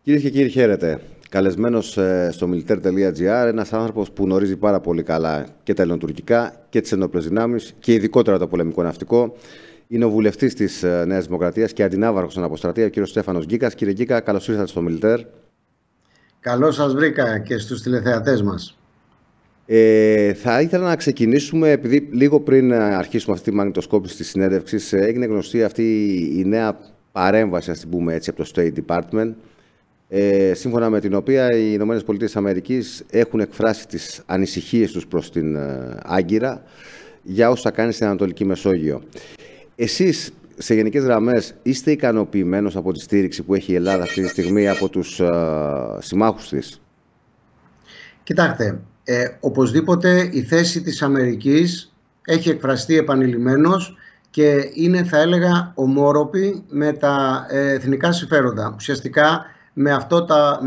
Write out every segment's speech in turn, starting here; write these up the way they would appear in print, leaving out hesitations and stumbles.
Κυρίες και κύριοι, χαίρετε. Καλεσμένος στο militaire.gr, ένας άνθρωπος που γνωρίζει πάρα πολύ καλά και τα ελληνοτουρκικά και τις ενόπλες δυνάμεις και ειδικότερα το πολεμικό ναυτικό. Είναι ο βουλευτής της Νέας Δημοκρατίας και αντινάβαρχος στην Αποστρατεία, ο κύριος Στέφανος Γκίκας. Κύριε Γκίκα, καλώς ήρθατε στο Militaire. Καλώς σας βρήκα και στους τηλεθεατές μας. Θα ήθελα να ξεκινήσουμε, επειδή λίγο πριν αρχίσουμε αυτή τη μαγνητοσκόπηση της συνέντευξης, έγινε γνωστή αυτή η νέα παρέμβαση, ας την πούμε έτσι, από το State Department, σύμφωνα με την οποία οι ΗΠΑ έχουν εκφράσει τις ανησυχίες τους προς την Άγκυρα για όσα κάνει στην Ανατολική Μεσόγειο. Εσείς, σε γενικές γραμμές, είστε ικανοποιημένος από τη στήριξη που έχει η Ελλάδα αυτή τη στιγμή από τους συμμάχους της? Κοιτάξτε, οπωσδήποτε η θέση της Αμερικής έχει εκφραστεί επανειλημμένως και είναι, θα έλεγα, ομόρροπη με τα εθνικά συμφέροντα. Ουσιαστικά με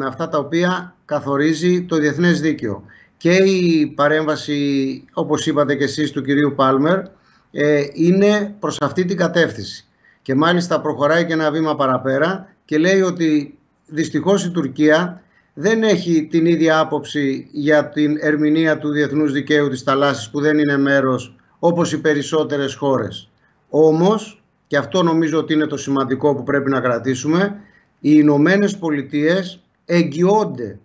αυτά τα οποία καθορίζει το διεθνές δίκαιο. Και η παρέμβαση, όπως είπατε και εσείς, του κυρίου Πάλμερ είναι προς αυτή την κατεύθυνση. Και μάλιστα προχωράει και ένα βήμα παραπέρα και λέει ότι δυστυχώς η Τουρκία δεν έχει την ίδια άποψη για την ερμηνεία του διεθνούς δικαίου της θαλάσσης, που δεν είναι μέρος όπως οι περισσότερες χώρες. Όμως, και αυτό νομίζω ότι είναι το σημαντικό που πρέπει να κρατήσουμε, οι Ηνωμένες Πολιτείες εγγυώνται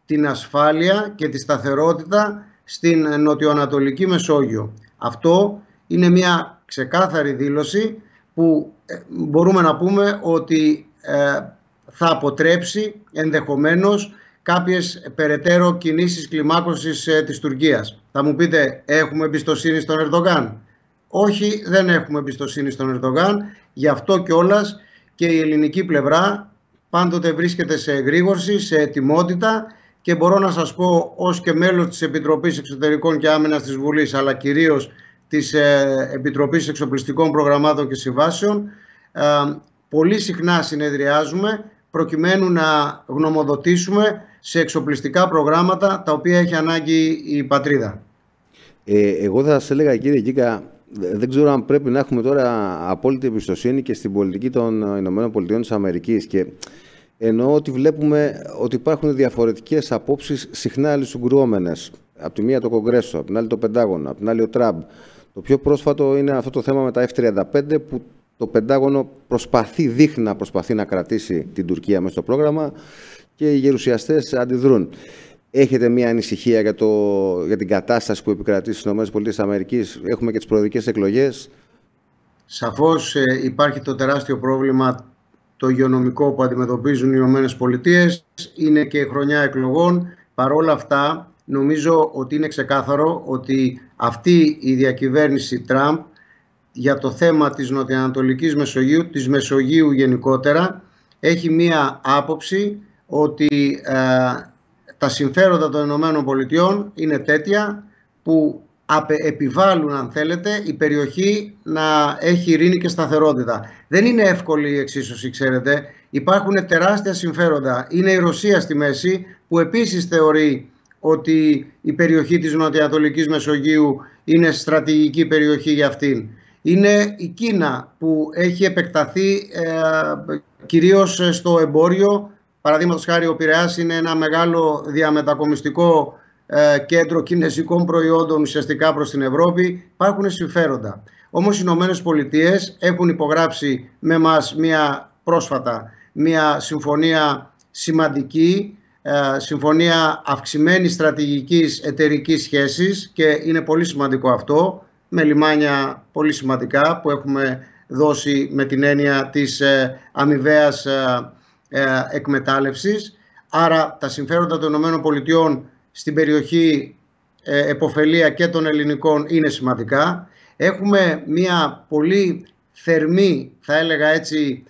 την ασφάλεια και τη σταθερότητα στην νοτιοανατολική Μεσόγειο. Αυτό είναι μια ξεκάθαρη δήλωση που μπορούμε να πούμε ότι θα αποτρέψει ενδεχομένως κάποιες περαιτέρω κινήσεις κλιμάκωσης της Τουρκίας. Θα μου πείτε, έχουμε εμπιστοσύνη στον Ερντογάν? Όχι, δεν έχουμε εμπιστοσύνη στον Ερντογάν. Γι' αυτό κιόλας και η ελληνική πλευρά πάντοτε βρίσκεται σε εγρήγορση, σε ετοιμότητα, και μπορώ να σας πω, ως και μέλος της Επιτροπής Εξωτερικών και Άμυνας της Βουλής, αλλά κυρίως της Επιτροπής Εξοπλιστικών Προγραμμάτων και Συμβάσεων, πολύ συχνά συνεδριάζουμε προκειμένου να γνωμοδοτήσουμε σε εξοπλιστικά προγράμματα τα οποία έχει ανάγκη η πατρίδα. Εγώ θα σας έλεγα, κύριε Γκίκα, δεν ξέρω αν πρέπει να έχουμε τώρα απόλυτη εμπιστοσύνη και στην πολιτική των ΗΠΑ, και εννοώ ότι βλέπουμε ότι υπάρχουν διαφορετικές απόψεις, συχνά αλληλοσυγκρουόμενες. Από τη μία το Κογκρέσο, από την άλλη το Πεντάγωνο, από την άλλη ο Τραμπ. Το πιο πρόσφατο είναι αυτό το θέμα με τα F-35, που το Πεντάγωνο δείχνει να προσπαθεί να κρατήσει την Τουρκία μέσα στο πρόγραμμα και οι γερουσιαστές αντιδρούν. Έχετε μια ανησυχία για την κατάσταση που επικρατεί στις ΗΠΑ? Έχουμε και τις προεδρικές εκλογές. Σαφώς υπάρχει το τεράστιο πρόβλημα το υγειονομικό που αντιμετωπίζουν οι ΗΠΑ. Είναι και χρονιά εκλογών. Παρόλα αυτά, νομίζω ότι είναι ξεκάθαρο ότι αυτή η διακυβέρνηση Τραμπ για το θέμα της Νοτιοανατολικής Μεσογείου, της Μεσογείου γενικότερα, έχει μία άποψη ότι τα συμφέροντα των ΗΠΑ είναι τέτοια που επιβάλλουν, αν θέλετε, η περιοχή να έχει ειρήνη και σταθερότητα. Δεν είναι εύκολη η εξίσωση, ξέρετε. Υπάρχουν τεράστια συμφέροντα. Είναι η Ρωσία στη μέση, που επίσης θεωρεί ότι η περιοχή της Νοτιοανατολικής Μεσογείου είναι στρατηγική περιοχή για αυτήν. Είναι η Κίνα, που έχει επεκταθεί κυρίως στο εμπόριο. Παραδείγματος χάρη, ο Πειραιάς είναι ένα μεγάλο διαμετακομιστικό κέντρο κινέζικων προϊόντων ουσιαστικά προς την Ευρώπη. Υπάρχουν συμφέροντα. Όμως οι Ηνωμένες Πολιτείες έχουν υπογράψει με μας πρόσφατα μια συμφωνία σημαντική, συμφωνία αυξημένης στρατηγικής εταιρικής σχέσης, και είναι πολύ σημαντικό αυτό, με λιμάνια πολύ σημαντικά που έχουμε δώσει με την έννοια της αμοιβαίας εκμετάλλευσης. Άρα τα συμφέροντα των ΗΠΑ στην περιοχή επωφελία και των ελληνικών είναι σημαντικά. Έχουμε μια πολύ θερμή, θα έλεγα έτσι,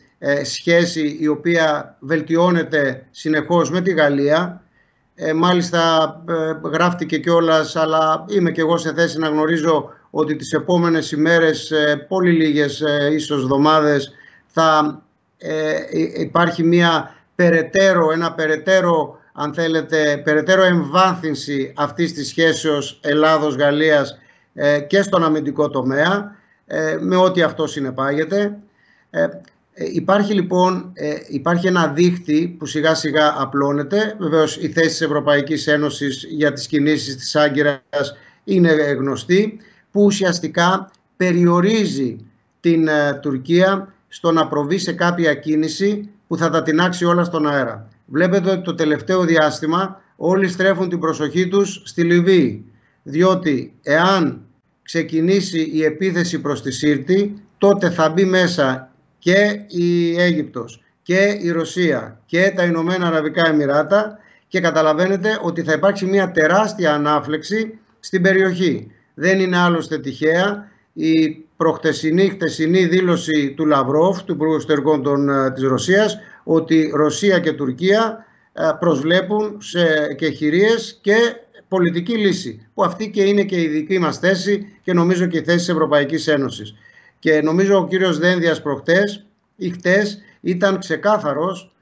σχέση, η οποία βελτιώνεται συνεχώς με τη Γαλλία. Μάλιστα γράφτηκε κιόλας, αλλά είμαι και εγώ σε θέση να γνωρίζω ότι τις επόμενες ημέρες, πολύ λίγες ίσως εβδομάδες, θα υπάρχει ένα περαιτέρω, αν θέλετε, περαιτέρω εμβάθυνση αυτής της σχέσεως Ελλάδος-Γαλλίας και στον αμυντικό τομέα, με ό,τι αυτό συνεπάγεται. Υπάρχει λοιπόν υπάρχει ένα δίχτυ που σιγά σιγά απλώνεται. Βεβαίως η θέση της Ευρωπαϊκής Ένωσης για τις κινήσεις της Άγκυρας είναι γνωστή, που ουσιαστικά περιορίζει την Τουρκία στο να προβεί σε κάποια κίνηση που θα τα τινάξει όλα στον αέρα. Βλέπετε ότι το τελευταίο διάστημα όλοι στρέφουν την προσοχή τους στη Λιβύη, διότι εάν ξεκινήσει η επίθεση προς τη Σύρτη, τότε θα μπει μέσα και η Αίγυπτος και η Ρωσία και τα Ηνωμένα Αραβικά Εμιράτα, και καταλαβαίνετε ότι θα υπάρξει μια τεράστια ανάφλεξη στην περιοχή. Δεν είναι άλλωστε τυχαία η χτεσινή δήλωση του Λαυρόφ, του Υπουργού Εξωτερικών της Ρωσίας, ότι Ρωσία και Τουρκία προσβλέπουν και χειρίες και πολιτική λύση, που αυτή και είναι και η δική μας θέση και νομίζω και η θέση της Ευρωπαϊκής Ένωσης. Και νομίζω ο κύριος Δένδιας προχτές ή χτες ήταν ξεκάθαρος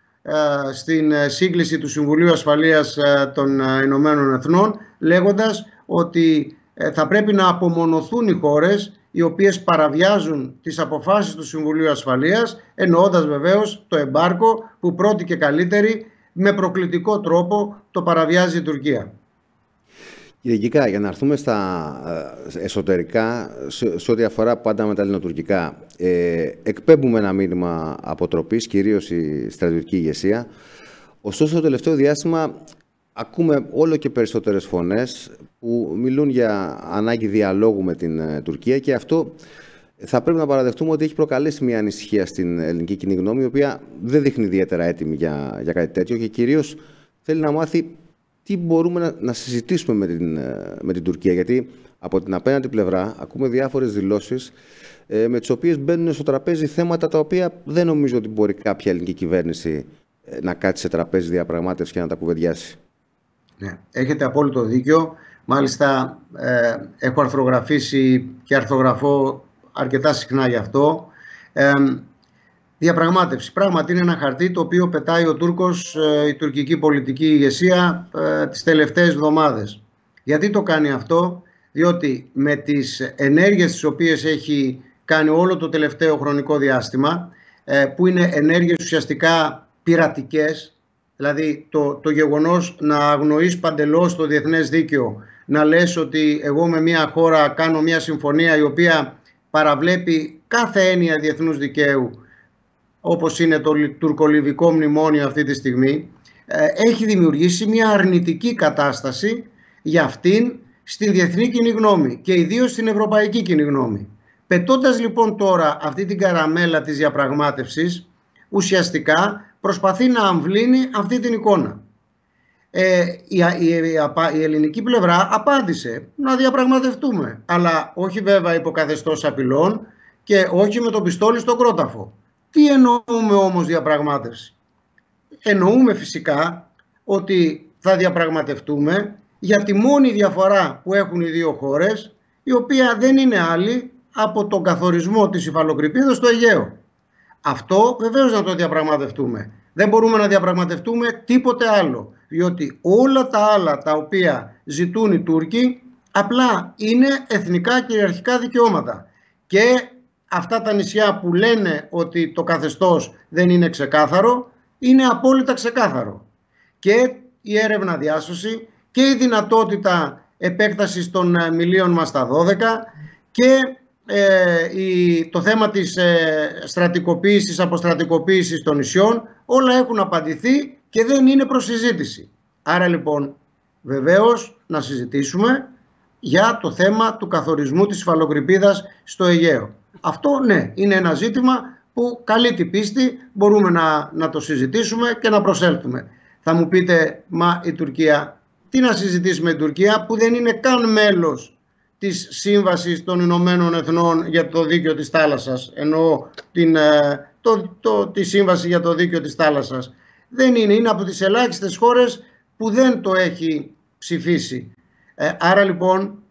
στην σύγκληση του Συμβουλίου Ασφαλείας των Ηνωμένων Εθνών, λέγοντας ότι θα πρέπει να απομονωθούν οι χώρες οι οποίες παραβιάζουν τις αποφάσεις του Συμβουλίου Ασφαλείας, εννοώντας βεβαίως το εμπάρκο που πρώτη και καλύτερη με προκλητικό τρόπο το παραβιάζει η Τουρκία. Κύριε Γκίκα, για να έρθουμε στα εσωτερικά, σε ό,τι αφορά πάντα με τα ελληνοτουρκικά, εκπέμπουμε ένα μήνυμα αποτροπής, κυρίως η στρατιωτική ηγεσία. Ωστόσο, το τελευταίο διάστημα ακούμε όλο και περισσότερες φωνές που μιλούν για ανάγκη διαλόγου με την Τουρκία, και αυτό θα πρέπει να παραδεχτούμε ότι έχει προκαλέσει μια ανησυχία στην ελληνική κοινή γνώμη, η οποία δεν δείχνει ιδιαίτερα έτοιμη για κάτι τέτοιο, και κυρίως θέλει να μάθει τι μπορούμε να συζητήσουμε με την Τουρκία. Γιατί από την απέναντι πλευρά ακούμε διάφορες δηλώσεις με τις οποίες μπαίνουν στο τραπέζι θέματα τα οποία δεν νομίζω ότι μπορεί κάποια ελληνική κυβέρνηση να κάτσει σε τραπέζι διαπραγμάτευση και να τα κουβεντιάσει. Ναι, έχετε απόλυτο δίκιο. Μάλιστα έχω αρθρογραφήσει και αρθρογραφώ αρκετά συχνά γι' αυτό. Διαπραγμάτευση. Πράγματι είναι ένα χαρτί το οποίο πετάει ο Τούρκος, η τουρκική πολιτική ηγεσία τις τελευταίες εβδομάδες. Γιατί το κάνει αυτό? Διότι με τις ενέργειες τις οποίες έχει κάνει όλο το τελευταίο χρονικό διάστημα, που είναι ενέργειες ουσιαστικά πειρατικές, δηλαδή το γεγονός να αγνοείς παντελώς το διεθνές δίκαιο, να λες ότι εγώ με μια χώρα κάνω μια συμφωνία η οποία παραβλέπει κάθε έννοια διεθνούς δικαίου, όπως είναι το τουρκολιβικό μνημόνιο αυτή τη στιγμή, έχει δημιουργήσει μια αρνητική κατάσταση για αυτήν στη διεθνή κοινή γνώμη και ιδίως στην ευρωπαϊκή κοινή γνώμη. Πετώντας λοιπόν τώρα αυτή την καραμέλα της διαπραγμάτευσης, ουσιαστικά προσπαθεί να αμβλύνει αυτή την εικόνα. Η ελληνική πλευρά απάντησε να διαπραγματευτούμε, αλλά όχι βέβαια υπό καθεστώς απειλών και όχι με το πιστόλι στον κρόταφο. Τι εννοούμε όμως διαπραγμάτευση? Εννοούμε φυσικά ότι θα διαπραγματευτούμε για τη μόνη διαφορά που έχουν οι δύο χώρες, η οποία δεν είναι άλλη από τον καθορισμό της υφαλοκρηπίδος στο Αιγαίο. Αυτό βεβαίως να το διαπραγματευτούμε. Δεν μπορούμε να διαπραγματευτούμε τίποτε άλλο, διότι όλα τα άλλα τα οποία ζητούν οι Τούρκοι απλά είναι εθνικά κυριαρχικά δικαιώματα. Και αυτά τα νησιά που λένε ότι το καθεστώς δεν είναι ξεκάθαρο, είναι απόλυτα ξεκάθαρο. Και η έρευνα διάσωση και η δυνατότητα επέκτασης των μιλίων μας στα 12 και το θέμα της στρατικοποίησης, αποστρατικοποίησης των νησιών, όλα έχουν απαντηθεί και δεν είναι προς συζήτηση. Άρα λοιπόν βεβαίως να συζητήσουμε για το θέμα του καθορισμού της υφαλοκρηπίδας στο Αιγαίο. Αυτό ναι, είναι ένα ζήτημα που καλή την πίστη μπορούμε να το συζητήσουμε και να προσέλθουμε. Θα μου πείτε, μα η Τουρκία, τι να συζητήσουμε με την Τουρκία που δεν είναι καν μέλος της Σύμβασης των Ηνωμένων Εθνών για το Δίκαιο της Θάλασσας, εννοώ τη Σύμβαση για το Δίκαιο της Θάλασσας. Δεν είναι από τις ελάχιστες χώρες που δεν το έχει ψηφίσει. Άρα λοιπόν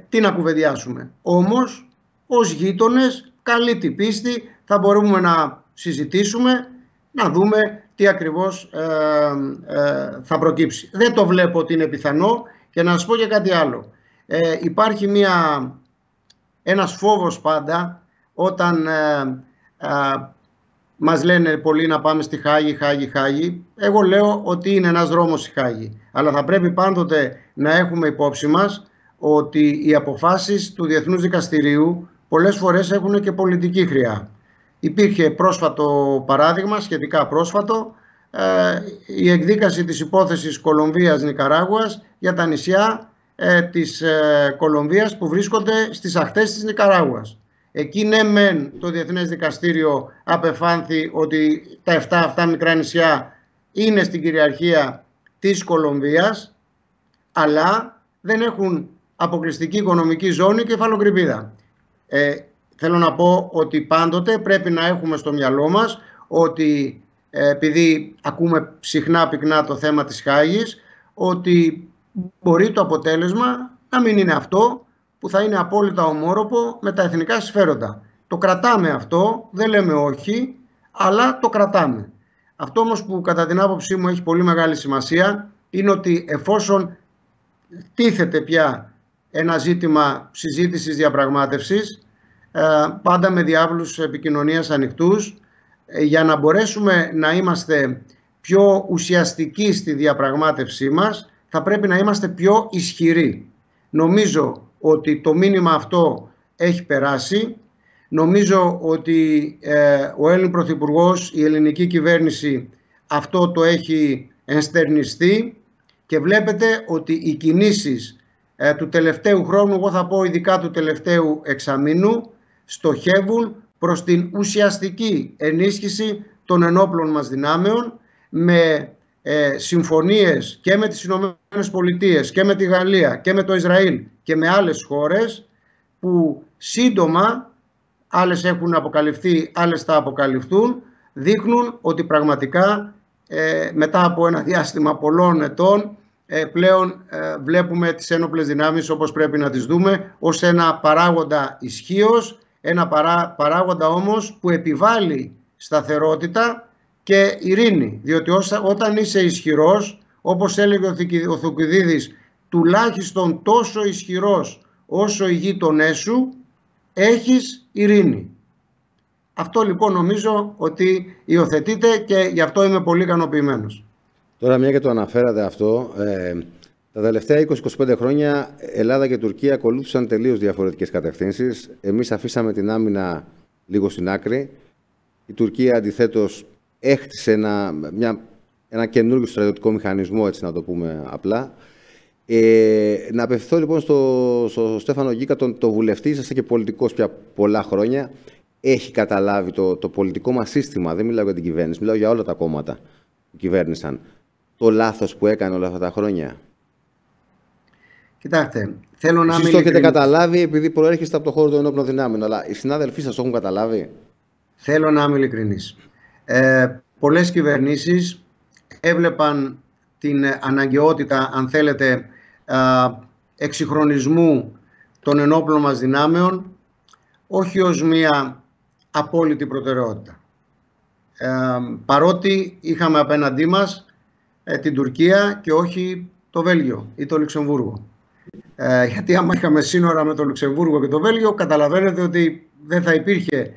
τι να κουβεντιάσουμε? Όμως ως γείτονες καλή την πίστη θα μπορούμε να συζητήσουμε, να δούμε τι ακριβώς θα προκύψει. Δεν το βλέπω ότι είναι πιθανό, και να σας πω και κάτι άλλο. Υπάρχει ένας φόβος πάντα όταν Μας λένε πολλοί να πάμε στη Χάγη, Χάγη. Εγώ λέω ότι είναι ένας δρόμος η Χάγη. Αλλά θα πρέπει πάντοτε να έχουμε υπόψη μας ότι οι αποφάσεις του Διεθνούς Δικαστηρίου πολλές φορές έχουν και πολιτική χρειά. Υπήρχε πρόσφατο παράδειγμα, σχετικά πρόσφατο, η εκδίκαση της υπόθεσης Κολομβίας-Νικαράγουας για τα νησιά της Κολομβίας που βρίσκονται στις ακτές της Νικαράγουας. Εκεί ναι μεν το Διεθνές Δικαστήριο απεφάνθη ότι τα 7 αυτά μικρά νησιά είναι στην κυριαρχία της Κολομβίας, αλλά δεν έχουν αποκλειστική οικονομική ζώνη και κεφαλοκρηπίδα. Θέλω να πω ότι πάντοτε πρέπει να έχουμε στο μυαλό μας ότι επειδή ακούμε συχνά πυκνά το θέμα της Χάγης, ότι μπορεί το αποτέλεσμα να μην είναι αυτό που θα είναι απόλυτα ομόρροπο με τα εθνικά συμφέροντα. Το κρατάμε αυτό, δεν λέμε όχι, αλλά το κρατάμε. Αυτό όμως που κατά την άποψή μου έχει πολύ μεγάλη σημασία είναι ότι εφόσον τίθεται πια ένα ζήτημα συζήτησης, διαπραγμάτευσης, πάντα με διάβλους επικοινωνίας ανοιχτούς, για να μπορέσουμε να είμαστε πιο ουσιαστικοί στη διαπραγμάτευσή μας, θα πρέπει να είμαστε πιο ισχυροί. Νομίζω ότι το μήνυμα αυτό έχει περάσει. Νομίζω ότι ο Έλλην Πρωθυπουργός, η ελληνική κυβέρνηση αυτό το έχει ενστερνιστεί και βλέπετε ότι οι κινήσεις του τελευταίου χρόνου, εγώ θα πω ειδικά του τελευταίου εξαμήνου, στοχεύουν προς την ουσιαστική ενίσχυση των ενόπλων μας δυνάμεων με συμφωνίες και με τις Ηνωμένες Πολιτείες και με τη Γαλλία και με το Ισραήλ και με άλλες χώρες που σύντομα, άλλες έχουν αποκαλυφθεί, άλλες θα αποκαλυφθούν, δείχνουν ότι πραγματικά μετά από ένα διάστημα πολλών ετών πλέον βλέπουμε τις ένοπλες δυνάμεις όπως πρέπει να τις δούμε, ως ένα παράγοντα ισχύος, ένα παράγοντα όμως που επιβάλλει σταθερότητα και ειρήνη. Διότι όταν είσαι ισχυρός, όπως έλεγε ο Θουκυδίδης, τουλάχιστον τόσο ισχυρός όσο οι γείτονές σου, έχεις ειρήνη. Αυτό λοιπόν νομίζω ότι υιοθετείται και γι' αυτό είμαι πολύ ικανοποιημένος. Τώρα, μια και το αναφέρατε αυτό, τα τελευταία 20-25 χρόνια Ελλάδα και Τουρκία ακολούθησαν τελείως διαφορετικές κατευθύνσεις. Εμείς αφήσαμε την άμυνα λίγο στην άκρη. Η Τουρκία αντιθέτως έχτισε ένα καινούργιο στρατιωτικό μηχανισμό, έτσι να το πούμε απλά. Να απευθυνθώ λοιπόν στο Στέφανο Γκίκα, το βουλευτή, είσαστε και πολιτικός πια πολλά χρόνια. Έχει καταλάβει το πολιτικό μας σύστημα, δεν μιλάω για την κυβέρνηση, μιλάω για όλα τα κόμματα που κυβέρνησαν, το λάθος που έκανε όλα αυτά τα χρόνια? Κοιτάξτε, θέλω να Εσείς το έχετε καταλάβει επειδή προέρχεστε από το χώρο των ενόπλων δυνάμεων, αλλά οι συνάδελφοί σας το έχουν καταλάβει? Θέλω να είμαι ειλικρινής. Πολλές κυβερνήσεις έβλεπαν την αναγκαιότητα, αν θέλετε, εξυγχρονισμού των ενόπλων μας δυνάμεων όχι ως μία απόλυτη προτεραιότητα. Παρότι είχαμε απέναντί μας την Τουρκία και όχι το Βέλγιο ή το Λουξεμβούργο. Γιατί άμα είχαμε σύνορα με το Λουξεμβούργο και το Βέλγιο, καταλαβαίνετε ότι δεν θα υπήρχε,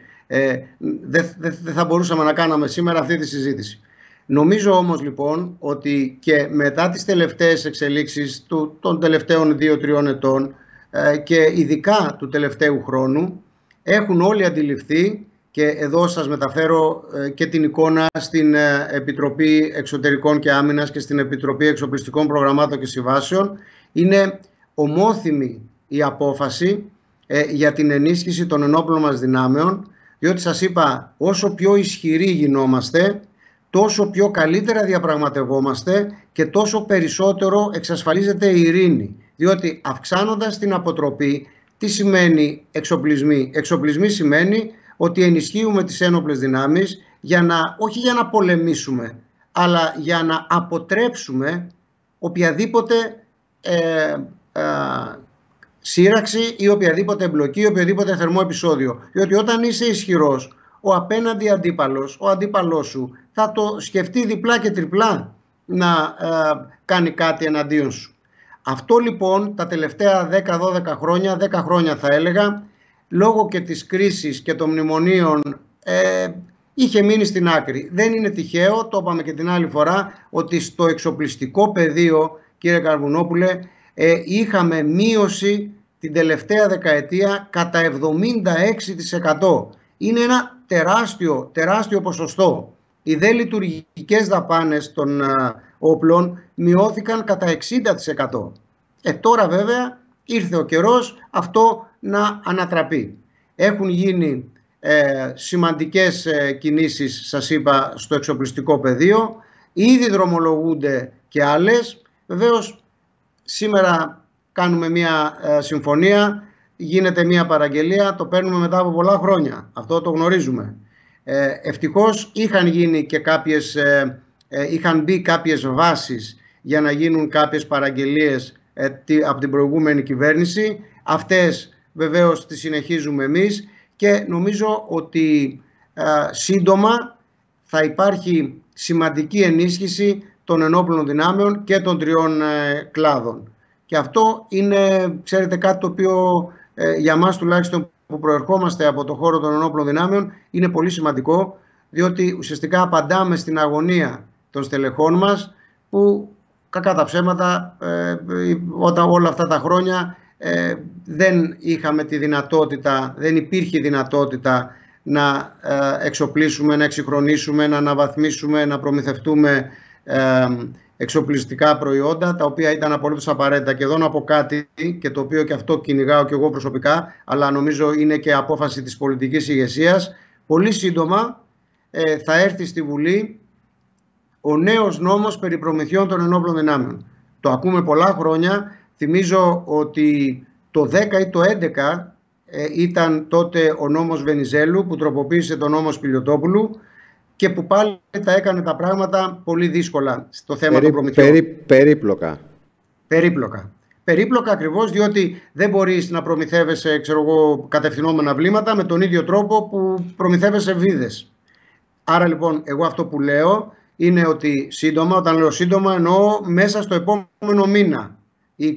δεν θα μπορούσαμε να κάναμε σήμερα αυτή τη συζήτηση. Νομίζω όμως λοιπόν ότι και μετά τις τελευταίες εξελίξεις των τελευταίων 2-3 ετών και ειδικά του τελευταίου χρόνου, έχουν όλοι αντιληφθεί, και εδώ σας μεταφέρω και την εικόνα στην Επιτροπή Εξωτερικών και Άμυνας και στην Επιτροπή Εξοπλιστικών Προγραμμάτων και Συμβάσεων, είναι ομόθυμη η απόφαση για την ενίσχυση των ενόπλων μας δυνάμεων, διότι σας είπα, όσο πιο ισχυροί γινόμαστε, τόσο πιο καλύτερα διαπραγματευόμαστε και τόσο περισσότερο εξασφαλίζεται η ειρήνη. Διότι αυξάνοντας την αποτροπή, τι σημαίνει εξοπλισμοί? Εξοπλισμοί σημαίνει ότι ενισχύουμε τις ένοπλες δυνάμεις όχι για να πολεμήσουμε, αλλά για να αποτρέψουμε οποιαδήποτε σύραξη ή οποιαδήποτε εμπλοκή ή οποιαδήποτε θερμό επεισόδιο. Διότι όταν είσαι ισχυρός, ο απέναντι αντίπαλος, ο αντίπαλός σου, θα το σκεφτεί διπλά και τριπλά να κάνει κάτι εναντίον σου. Αυτό λοιπόν τα τελευταία 10-12 χρόνια, 10 χρόνια θα έλεγα, λόγω και της κρίσης και των μνημονίων, είχε μείνει στην άκρη. Δεν είναι τυχαίο, το είπαμε και την άλλη φορά, ότι στο εξοπλιστικό πεδίο, κύριε Καρβουνόπουλε, είχαμε μείωση την τελευταία δεκαετία κατά 76%. Είναι ένα τεράστιο ποσοστό. Οι δε λειτουργικές δαπάνες των όπλων μειώθηκαν κατά 60%. Τώρα βέβαια ήρθε ο καιρός αυτό να ανατραπεί. Έχουν γίνει σημαντικές κινήσεις, σας είπα, στο εξοπλιστικό πεδίο. Ήδη δρομολογούνται και άλλες. Βεβαίως σήμερα κάνουμε μια συμφωνία, γίνεται μια παραγγελία, το παίρνουμε μετά από πολλά χρόνια. Αυτό το γνωρίζουμε. Ευτυχώς είχαν μπει κάποιες βάσεις για να γίνουν κάποιες παραγγελίες από την προηγούμενη κυβέρνηση. Αυτές βεβαίως τις συνεχίζουμε εμείς και νομίζω ότι σύντομα θα υπάρχει σημαντική ενίσχυση των ενόπλων δυνάμεων και των τριών κλάδων. Και αυτό είναι, ξέρετε, κάτι το οποίο για μας τουλάχιστον που προερχόμαστε από το χώρο των ενόπλων δυνάμεων είναι πολύ σημαντικό, διότι ουσιαστικά απαντάμε στην αγωνία των στελεχών μας που κακά τα ψέματα όταν όλα αυτά τα χρόνια δεν είχαμε τη δυνατότητα, δεν υπήρχε δυνατότητα να εξοπλίσουμε, να εξυγχρονίσουμε, να αναβαθμίσουμε, να προμηθευτούμε εξοπλιστικά προϊόντα τα οποία ήταν απολύτως απαραίτητα. Και εδώ να πω κάτι, και το οποίο και αυτό κυνηγάω και εγώ προσωπικά, αλλά νομίζω είναι και απόφαση της πολιτικής ηγεσίας. Πολύ σύντομα θα έρθει στη Βουλή ο νέος νόμος περί προμηθειών των ενόπλων δυνάμεων. Το ακούμε πολλά χρόνια. Θυμίζω ότι το 10 ή το 11 ήταν τότε ο νόμος Βενιζέλου που τροποποίησε τον νόμο Σπηλιωτόπουλου και που πάλι τα έκανε τα πράγματα πολύ δύσκολα στο θέμα των προμηθειών. Περίπλοκα ακριβώς, διότι δεν μπορείς να προμηθεύεσαι κατευθυνόμενα βλήματα με τον ίδιο τρόπο που προμηθεύεσαι βίδες. Άρα λοιπόν εγώ αυτό που λέω είναι ότι σύντομα, όταν λέω σύντομα εννοώ μέσα στο επόμενο μήνα,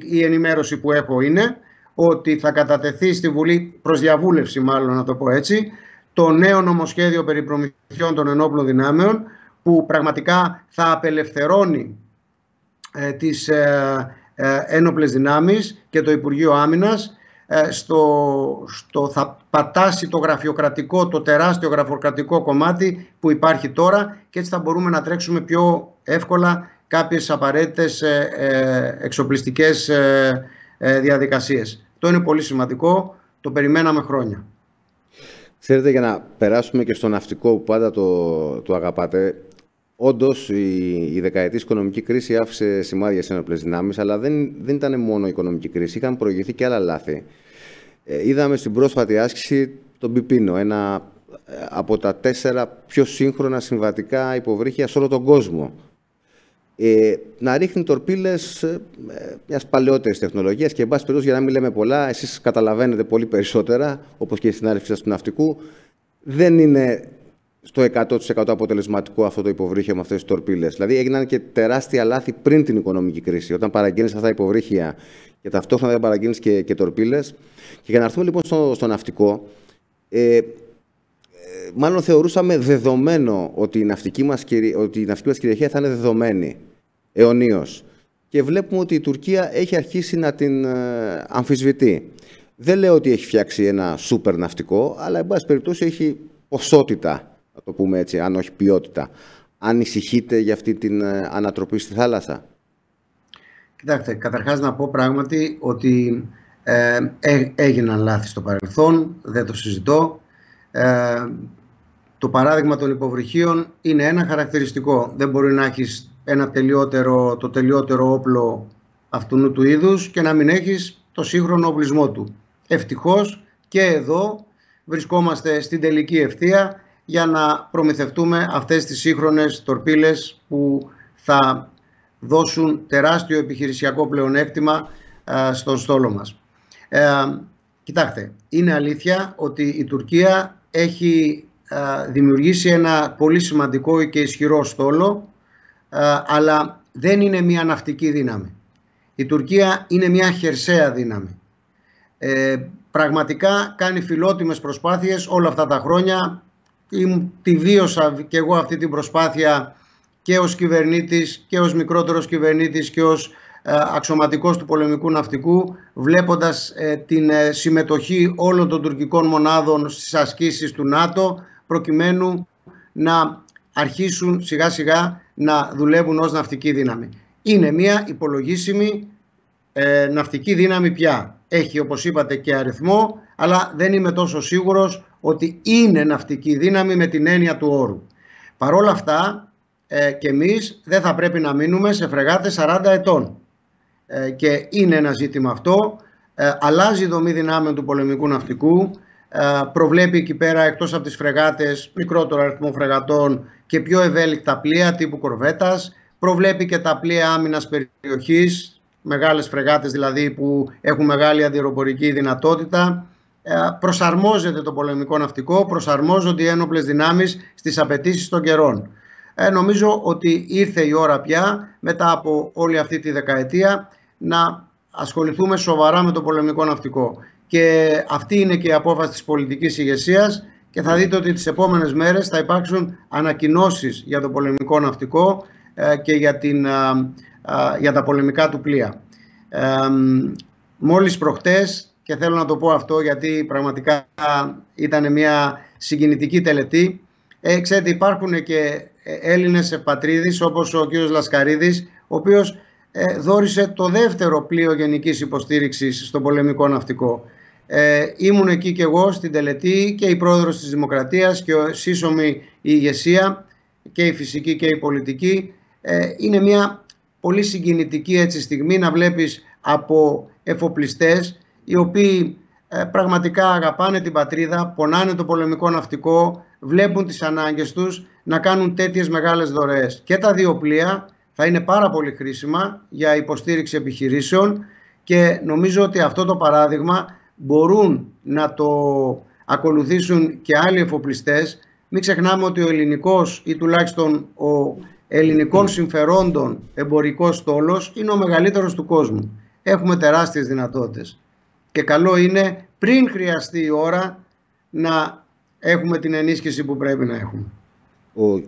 η ενημέρωση που έχω είναι ότι θα κατατεθεί στη Βουλή, προς διαβούλευση μάλλον να το πω έτσι, το νέο νομοσχέδιο περί προμηθειών των ενόπλων δυνάμεων, που πραγματικά θα απελευθερώνει τις ένοπλες δυνάμεις και το Υπουργείο Άμυνας, θα πατάσει το γραφειοκρατικό, το τεράστιο γραφειοκρατικό κομμάτι που υπάρχει τώρα, και έτσι θα μπορούμε να τρέξουμε πιο εύκολα κάποιες απαραίτητες εξοπλιστικές διαδικασίες. Αυτό είναι πολύ σημαντικό, το περιμέναμε χρόνια. Ξέρετε, για να περάσουμε και στο ναυτικό που πάντα το αγαπάτε, όντως η δεκαετής οικονομική κρίση άφησε σημάδια στις ένοπλες δυνάμεις, αλλά δεν ήταν μόνο η οικονομική κρίση, είχαν προηγηθεί και άλλα λάθη. Είδαμε στην πρόσφατη άσκηση τον Πιπίνο, ένα από τα 4 πιο σύγχρονα συμβατικά υποβρύχια σε όλο τον κόσμο. Να ρίχνει τορπίλες μιας παλαιότερης τεχνολογίας και, εν πάση περιπτώσει, για να μην λέμε πολλά, εσείς καταλαβαίνετε πολύ περισσότερα, όπως και οι συνάδελφοι σας του ναυτικού, δεν είναι στο 100% αποτελεσματικό αυτό το υποβρύχιο με αυτές τις τορπίλες. Δηλαδή, έγιναν και τεράστια λάθη πριν την οικονομική κρίση, όταν παραγγέλνεις αυτά τα υποβρύχια και ταυτόχρονα δεν παραγγέλνεις και τορπίλες. Και για να έρθουμε λοιπόν στο ναυτικό, μάλλον θεωρούσαμε δεδομένο ότι η ναυτική μας κυριαρχία θα είναι δεδομένη αιωνίως. Και βλέπουμε ότι η Τουρκία έχει αρχίσει να την αμφισβητεί. Δεν λέω ότι έχει φτιάξει ένα σούπερ ναυτικό, αλλά εν πάση περιπτώσει έχει ποσότητα, να το πούμε έτσι, αν όχι ποιότητα. Ανησυχείτε για αυτή την ανατροπή στη θάλασσα? Κοιτάξτε, καταρχάς να πω πράγματι ότι έγιναν λάθη στο παρελθόν, δεν το συζητώ. Το παράδειγμα των υποβρυχίων είναι ένα χαρακτηριστικό. Δεν μπορεί να έχεις το τελειότερο όπλο αυτού του είδους και να μην έχεις το σύγχρονο οπλισμό του. Ευτυχώς και εδώ βρισκόμαστε στην τελική ευθεία για να προμηθευτούμε αυτές τις σύγχρονες τορπίλες που θα δώσουν τεράστιο επιχειρησιακό πλεονέκτημα στον στόλο μας. Κοιτάξτε, είναι αλήθεια ότι η Τουρκία έχει δημιουργήσει ένα πολύ σημαντικό και ισχυρό στόλο, αλλά δεν είναι μια ναυτική δύναμη. Η Τουρκία είναι μια χερσαία δύναμη. Πραγματικά κάνει φιλότιμες προσπάθειες όλα αυτά τα χρόνια, τη βίωσα και εγώ αυτή την προσπάθεια και ως κυβερνήτης και ως μικρότερος κυβερνήτης και ως αξιωματικός του πολεμικού ναυτικού, βλέποντας την συμμετοχή όλων των τουρκικών μονάδων στις ασκήσεις του ΝΑΤΟ, προκειμένου να αρχίσουν σιγά σιγά να δουλεύουν ως ναυτική δύναμη. Είναι μια υπολογίσιμη ναυτική δύναμη πια. Έχει, όπως είπατε, και αριθμό, αλλά δεν είμαι τόσο σίγουρος ότι είναι ναυτική δύναμη με την έννοια του όρου. Παρ' όλα αυτά, και εμείς δεν θα πρέπει να μείνουμε σε φρεγάτες 40 ετών. Και είναι ένα ζήτημα αυτό. Αλλάζει η δομή δυνάμεων του πολεμικού ναυτικού. Προβλέπει εκεί πέρα, εκτός από τις φρεγάτες, μικρότερο αριθμό φρεγατών και πιο ευέλικτα πλοία τύπου κορβέτας. Προβλέπει και τα πλοία άμυνας περιοχής, μεγάλες φρεγάτες δηλαδή που έχουν μεγάλη αντιεροπορική δυνατότητα. Προσαρμόζεται το πολεμικό ναυτικό, προσαρμόζονται οι ένοπλες δυνάμεις στις απαιτήσεις των καιρών. Νομίζω ότι ήρθε η ώρα πια, μετά από όλη αυτή τη δεκαετία, να ασχοληθούμε σοβαρά με το πολεμικό ναυτικό. Και αυτή είναι και η απόφαση της πολιτικής ηγεσίας, και θα δείτε ότι τις επόμενες μέρες θα υπάρξουν ανακοινώσεις για το πολεμικό ναυτικό και για τα πολεμικά του πλοία. Μόλις προχτές, και θέλω να το πω αυτό γιατί πραγματικά ήταν μια συγκινητική τελετή, ξέρετε, υπάρχουν και Έλληνες πατρίδες όπως ο κ. Λασκαρίδης, ο οποίος δώρισε το δεύτερο πλοίο γενικής υποστήριξης στο πολεμικό ναυτικό. Ήμουν εκεί και εγώ στην τελετή, και η πρόεδρος της Δημοκρατίας και σύσσωμη η ηγεσία, και η φυσική και η πολιτική. Είναι μια πολύ συγκινητική έτσι στιγμή να βλέπεις από εφοπλιστές οι οποίοι πραγματικά αγαπάνε την πατρίδα, πονάνε το πολεμικό ναυτικό, βλέπουν τις ανάγκες τους, να κάνουν τέτοιες μεγάλες δωρεές. Και τα δύο πλοία θα είναι πάρα πολύ χρήσιμα για υποστήριξη επιχειρήσεων, και νομίζω ότι αυτό το παράδειγμα μπορούν να το ακολουθήσουν και άλλοι εφοπλιστές. Μην ξεχνάμε ότι ο ελληνικός, ή τουλάχιστον ο ελληνικών συμφερόντων εμπορικός στόλος, είναι ο μεγαλύτερος του κόσμου. Έχουμε τεράστιες δυνατότητες και καλό είναι, πριν χρειαστεί η ώρα, να έχουμε την ενίσχυση που πρέπει να έχουμε.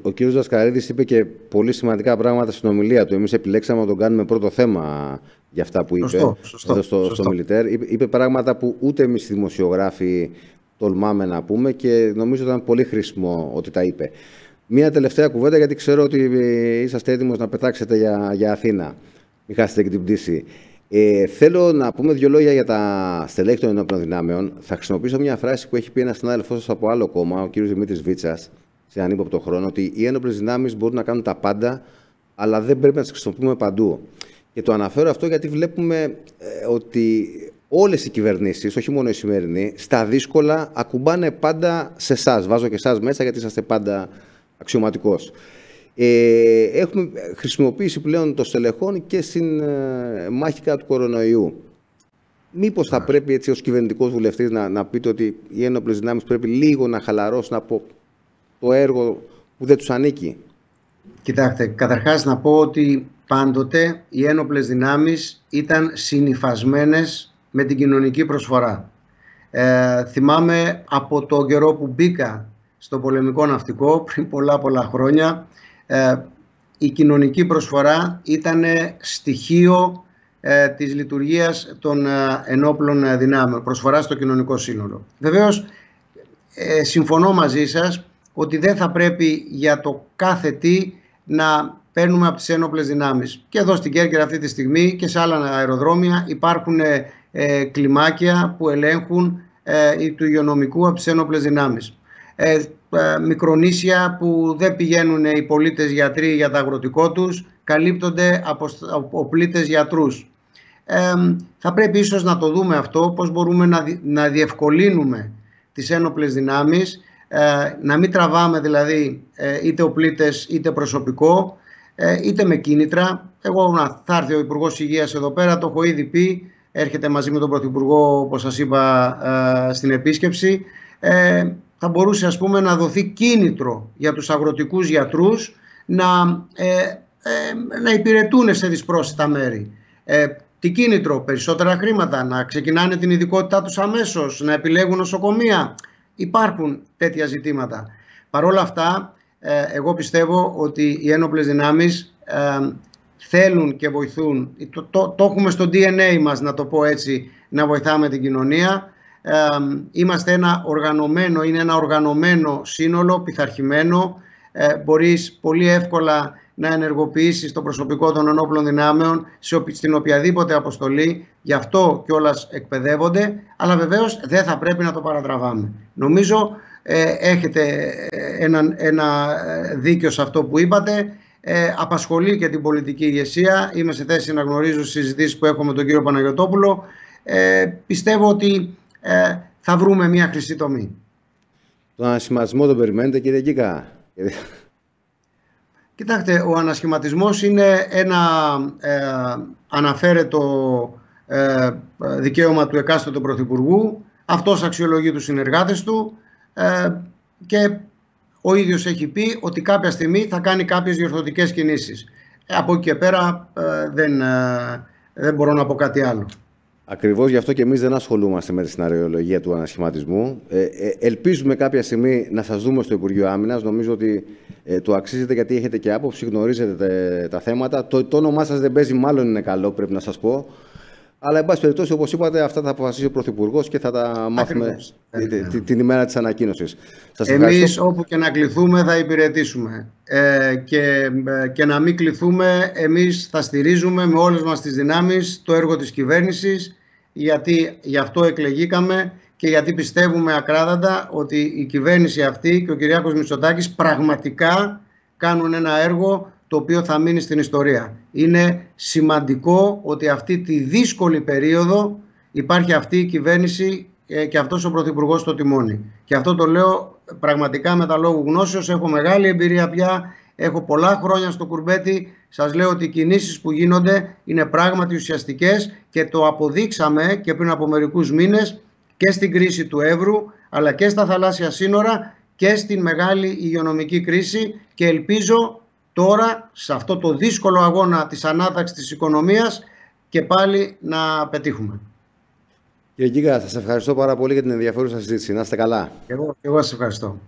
Ο κ. Λασκαρίδης είπε και πολύ σημαντικά πράγματα στην ομιλία του. Εμείς επιλέξαμε να τον κάνουμε πρώτο θέμα για αυτά που είπε στο Μιλιτέρ. Είπε πράγματα που ούτε εμείς οι δημοσιογράφοι τολμάμε να πούμε, και νομίζω ήταν πολύ χρήσιμο ότι τα είπε. Μία τελευταία κουβέντα, γιατί ξέρω ότι είσαστε έτοιμος να πετάξετε για Αθήνα. Μην χάσετε και την πτήση. Θέλω να πούμε δύο λόγια για τα στελέχη των ενόπλων δυνάμεων. Θα χρησιμοποιήσω μια φράση που έχει πει ένας συνάδελφός σας από άλλο κόμμα, ο κ. Δημήτρης Βίτσας, σε ανύποπτο χρόνο, ότι οι ένοπλες δυνάμεις μπορούν να κάνουν τα πάντα, αλλά δεν πρέπει να τις χρησιμοποιούμε παντού. Και το αναφέρω αυτό γιατί βλέπουμε ότι όλες οι κυβερνήσεις, όχι μόνο η σημερινή, στα δύσκολα ακουμπάνε πάντα σε εσάς. Βάζω και εσάς μέσα, γιατί είσαστε πάντα αξιωματικός. Έχουμε χρησιμοποιήσει πλέον το στελεχών και στην μάχη κατά του κορονοϊού. Μήπως θα πρέπει έτσι ως κυβερνητικός βουλευτής να πείτε ότι οι ένοπλες δυνάμεις πρέπει λίγο να χαλαρώσουν από το έργο που δεν τους ανήκει? Κοιτάξτε, καταρχάς να πω ότι πάντοτε οι ένοπλες δυνάμεις ήταν συνυφασμένες με την κοινωνική προσφορά. Θυμάμαι από τον καιρό που μπήκα στο πολεμικό ναυτικό, πριν πολλά χρόνια, η κοινωνική προσφορά ήταν στοιχείο της λειτουργίας των ενόπλων δυνάμεων, προσφορά στο κοινωνικό σύνολο. Βεβαίως, συμφωνώ μαζί σας ότι δεν θα πρέπει για το κάθε τι να παίρνουμε από τις ένοπλες δυνάμεις. Και εδώ στην Κέρκυρα αυτή τη στιγμή και σε άλλα αεροδρόμια υπάρχουν κλιμάκια που ελέγχουν του υγειονομικού από τις ένοπλες δυνάμεις. Μικρονήσια που δεν πηγαίνουν οι πολίτες γιατροί για το αγροτικό τους, καλύπτονται από πλήτες γιατρούς. Θα πρέπει ίσως να το δούμε αυτό, πώς μπορούμε να διευκολύνουμε τις ένοπλες δυνάμεις, να μην τραβάμε δηλαδή είτε οπλίτες είτε προσωπικό, είτε με κίνητρα. Εγώ θα έρθει ο Υπουργός Υγείας εδώ πέρα, το έχω ήδη πει, έρχεται μαζί με τον Πρωθυπουργό, όπως σας είπα, στην επίσκεψη. Θα μπορούσε, ας πούμε, να δοθεί κίνητρο για τους αγροτικούς γιατρούς να υπηρετούν σε δυσπρόσιτα μέρη. Τι κίνητρο? Περισσότερα χρήματα, να ξεκινάνε την ειδικότητά τους αμέσως, να επιλέγουν νοσοκομεία. Υπάρχουν τέτοια ζητήματα. Παρ' όλα αυτά, εγώ πιστεύω ότι οι ένοπλες δυνάμεις θέλουν και βοηθούν. Το έχουμε στο DNA μας, να το πω έτσι, να βοηθάμε την κοινωνία. Είμαστε είναι ένα οργανωμένο σύνολο, πειθαρχημένο. Μπορείς πολύ εύκολα να ενεργοποιήσεις το προσωπικό των ενόπλων δυνάμεων στην οποιαδήποτε αποστολή. Γι' αυτό κιόλας εκπαιδεύονται, αλλά βεβαίως δεν θα πρέπει να το παρατραβάμε. Νομίζω έχετε ένα δίκιο σε αυτό που είπατε. Απασχολεί και την πολιτική ηγεσία. Είμαι σε θέση να γνωρίζω συζητήσεις που έχω με τον κύριο Παναγιωτόπουλο. Πιστεύω ότι θα βρούμε μια χρυσή τομή. Τον ανασχηματισμό τον περιμένετε, κύριε Γκίκα? Κοιτάξτε, ο ανασχηματισμός είναι ένα αναφέρετο δικαίωμα του εκάστοτε πρωθυπουργού. Αυτός αξιολογεί τους συνεργάτες του και ο ίδιος έχει πει ότι κάποια στιγμή θα κάνει κάποιες διορθωτικές κινήσεις. Από εκεί και πέρα δεν μπορώ να πω κάτι άλλο. Ακριβώς γι' αυτό και εμείς δεν ασχολούμαστε με τη σεναριολογία του ανασχηματισμού. Ελπίζουμε κάποια στιγμή να σας δούμε στο Υπουργείο Άμυνας. Νομίζω ότι το αξίζετε, γιατί έχετε και άποψη, γνωρίζετε τα θέματα. Το όνομά σας δεν παίζει, μάλλον είναι καλό, πρέπει να σας πω. Αλλά, εν πάση περιπτώσει, όπως είπατε, αυτά θα αποφασίσει ο Πρωθυπουργός και θα τα μάθουμε την ημέρα της ανακοίνωσης. Εμείς όπου και να κληθούμε θα υπηρετήσουμε. Και να μην κληθούμε, εμείς θα στηρίζουμε με όλες μας τις δυνάμεις το έργο της κυβέρνησης, γιατί γι' αυτό εκλεγήκαμε και γιατί πιστεύουμε ακράδαντα ότι η κυβέρνηση αυτή και ο Κυριάκος Μητσοτάκης πραγματικά κάνουν ένα έργο το οποίο θα μείνει στην ιστορία. Είναι σημαντικό ότι αυτή τη δύσκολη περίοδο υπάρχει αυτή η κυβέρνηση και αυτός ο Πρωθυπουργός στο τιμόνι. Και αυτό το λέω πραγματικά με τα λόγου γνώσεως. Έχω μεγάλη εμπειρία πια, έχω πολλά χρόνια στο κουρμπέτι. Σας λέω ότι οι κινήσεις που γίνονται είναι πράγματι ουσιαστικές και το αποδείξαμε και πριν από μερικούς μήνες και στην κρίση του Εύρου, αλλά και στα θαλάσσια σύνορα και στην μεγάλη υγειονομική κρίση, και ελπίζω τώρα, σε αυτό το δύσκολο αγώνα της ανάταξης της οικονομίας, και πάλι να πετύχουμε. Κύριε Γκίκα, σας ευχαριστώ πάρα πολύ για την ενδιαφέρουσα συζήτηση. Να είστε καλά. Εγώ σας ευχαριστώ.